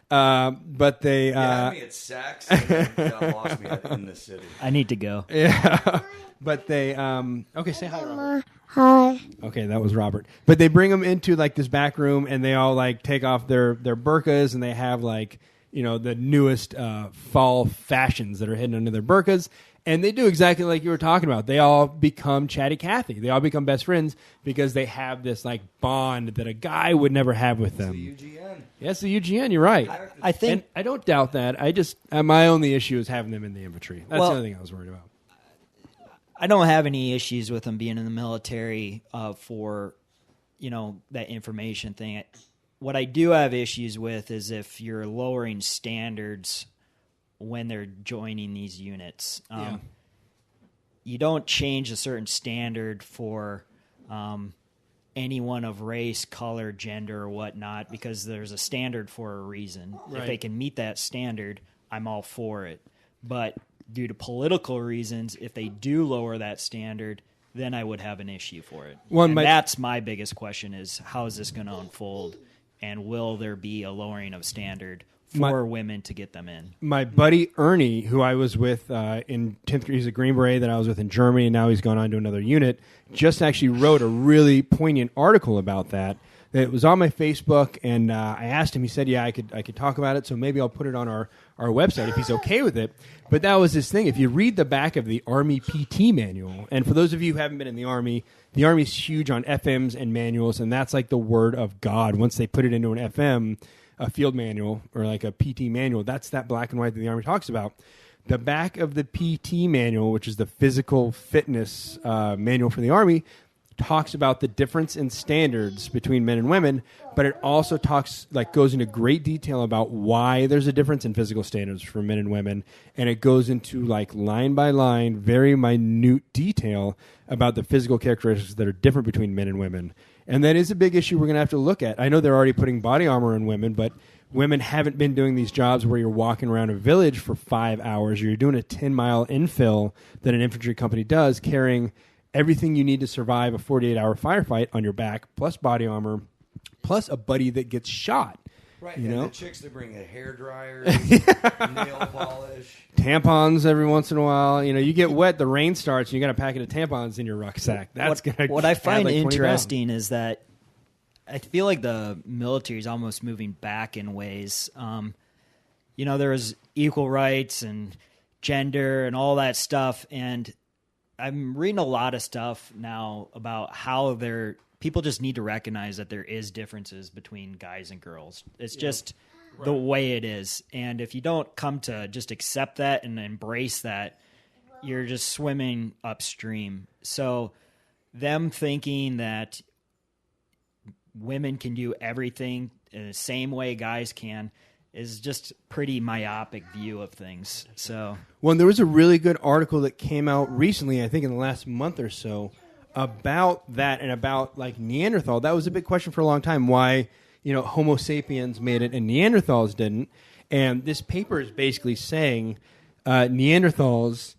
But they... You had me at sex and then lost me in the city. I need to go. Yeah. But they... okay, say hi, Robert. Hi. Okay, that was Robert. But they bring them into like this back room, and they all like take off their burqas, and they have like, the newest fall fashions that are hidden under their burqas. And they do exactly like you were talking about. They all become Chatty Cathy. They all become best friends because they have this like bond that a guy would never have with them. It's the UGN. Yes, the UGN. You're right. I think... And I don't doubt that. I just... my only issue is having them in the infantry. That's the only thing I was worried about. I don't have any issues with them being in the military for, that information thing. What I do have issues with is if you're lowering standards when they're joining these units. You don't change a certain standard for anyone of race, color, gender, or whatnot, because there's a standard for a reason. Right. If they can meet that standard, I'm all for it. But due to political reasons, if they do lower that standard, then I would have an issue for it. That's my biggest question is, how is this going to unfold? And will there be a lowering of standard for women to get them in? My buddy Ernie, who I was with in 10th grade, he's a Green Beret that I was with in Germany, and now he's gone on to another unit, just actually wrote a really poignant article about that. It was on my Facebook, and I asked him. He said, "Yeah, I could talk about it. So maybe I'll put it on our website if he's okay with it." But that was his thing. If you read the back of the Army PT manual, and for those of you who haven't been in the Army's huge on FMs and manuals, and that's like the word of God. Once they put it into an FM, a field manual or like a PT manual, that's that black and white that the Army talks about. The back of the PT manual, which is the physical fitness manual for the Army, talks about the difference in standards between men and women, but it also goes into great detail about why there's a difference in physical standards for men and women, and it goes into like line by line, very minute detail about the physical characteristics that are different between men and women. And that is a big issue we're going to have to look at. I know they're already putting body armor on women, but women haven't been doing these jobs where you're walking around a village for 5 hours, or you're doing a 10-mile infill that an infantry company does, carrying everything you need to survive a 48-hour firefight on your back, plus body armor, plus a buddy that gets shot. Right, you and know? the chicks that bring a hairdryer, nail polish. Tampons every once in a while. You know, you get wet, the rain starts, and you got a packet of tampons in your rucksack. That's what I find like 20 pounds. interesting is that I feel like the military is almost moving back in ways. You know, there was equal rights and gender and all that stuff, and I'm reading a lot of stuff now about how people just need to recognize that there is differences between guys and girls. It's just the way it is. And if you don't come to just accept that and embrace that, you're just swimming upstream. So them thinking that women can do everything in the same way guys can is just pretty myopic view of things. So, well, there was a really good article that came out recently, I think in the last month or so, about that and about like Neanderthal. That was a big question for a long time. Why, you know, Homo sapiens made it and Neanderthals didn't. And this paper is basically saying Neanderthals,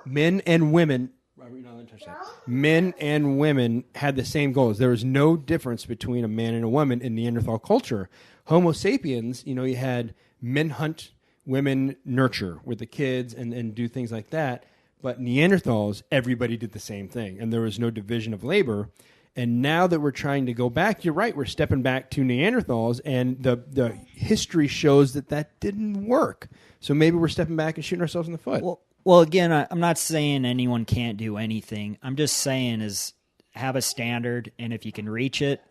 men and women. Robert, you're not allowed to touch that. Men and women had the same goals. There was no difference between a man and a woman in Neanderthal culture. Homo sapiens, you know, you had men hunt, women nurture with the kids and do things like that. But Neanderthals, everybody did the same thing, and there was no division of labor. And now that we're trying to go back, you're right, we're stepping back to Neanderthals, and the history shows that didn't work. So maybe we're stepping back and shooting ourselves in the foot. Well, again, I'm not saying anyone can't do anything. I'm just saying is have a standard, and if you can reach it,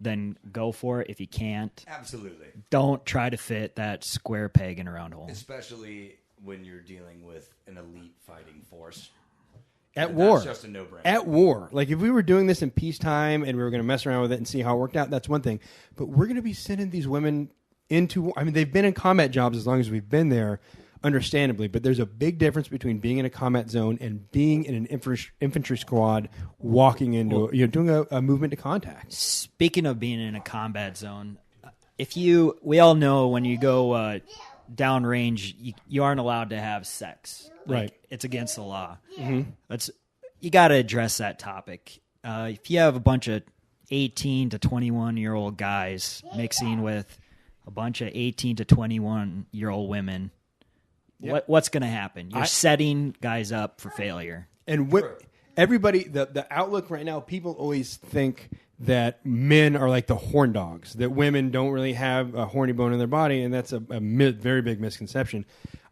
then go for it. If you can't, Absolutely. Don't try to fit that square peg in a round hole. Especially when you're dealing with an elite fighting force. At war. That's just a no-brainer. At war. Like, if we were doing this in peacetime and we were going to mess around with it and see how it worked out, that's one thing. But we're going to be sending these women into... I mean, they've been in combat jobs as long as we've been there, understandably. But there's a big difference between being in a combat zone and being in an infantry squad walking into... doing a movement to contact. Speaking of being in a combat zone, we all know when you go... downrange, you aren't allowed to have sex. Right. It's against the law. Mm-hmm. You got to address that topic. If you have a bunch of 18 to 21-year-old guys mixing with a bunch of 18 to 21-year-old women, what's going to happen? You're setting guys up for failure. And everybody, the outlook right now, people always think that men are like the horn dogs, that women don't really have a horny bone in their body, and that's a very big misconception.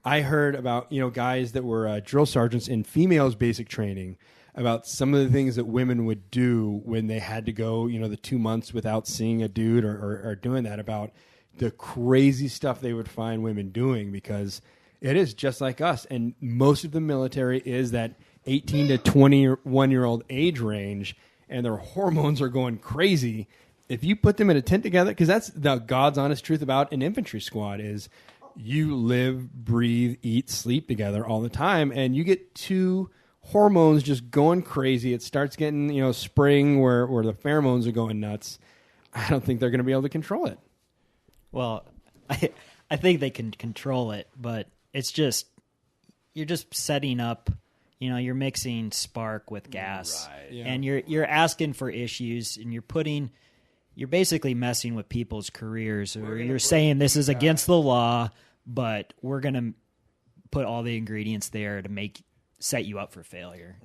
I heard about guys that were drill sergeants in females basic training about some of the things that women would do when they had to go the 2 months without seeing a dude or doing that, about the crazy stuff they would find women doing, because it is just like us. And most of the military is that 18 to 21-year-old age range, and their hormones are going crazy. If you put them in a tent together, because that's the God's honest truth about an infantry squad, is you live, breathe, eat, sleep together all the time, and you get two hormones just going crazy. It starts getting spring where the pheromones are going nuts. I don't think they're going to be able to control it. Well, I think they can control it, but it's just you're just setting up. You're mixing spark with gas, right. Yeah. And you're asking for issues, and you're basically messing with people's careers. Or you're saying this is against the law, but we're gonna put all the ingredients there to set you up for failure.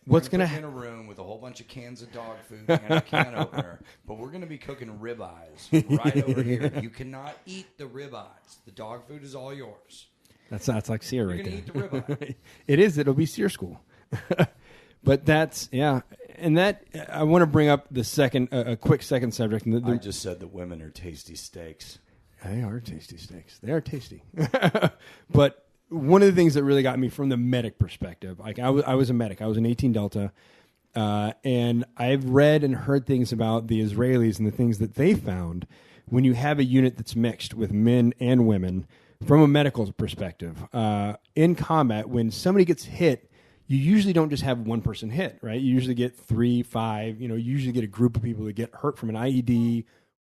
What's gonna happen in a room with a whole bunch of cans of dog food and a can opener, but we're gonna be cooking ribeyes right over here. You cannot eat the ribeyes. The dog food is all yours. That's like sear right there. You're going to eat the ribeye. It is. It'll be sear school. But that's, yeah. And that, I want to bring up a quick second subject. I just said that women are tasty steaks. They are tasty steaks. They are tasty. But one of the things that really got me from the medic perspective, like I was a medic. I was an 18 Delta. And I've read and heard things about the Israelis and the things that they found when you have a unit that's mixed with men and women from a medical perspective. In combat, when somebody gets hit, you usually don't just have one person hit, right? You usually get 3, 5, you usually get a group of people that get hurt from an IED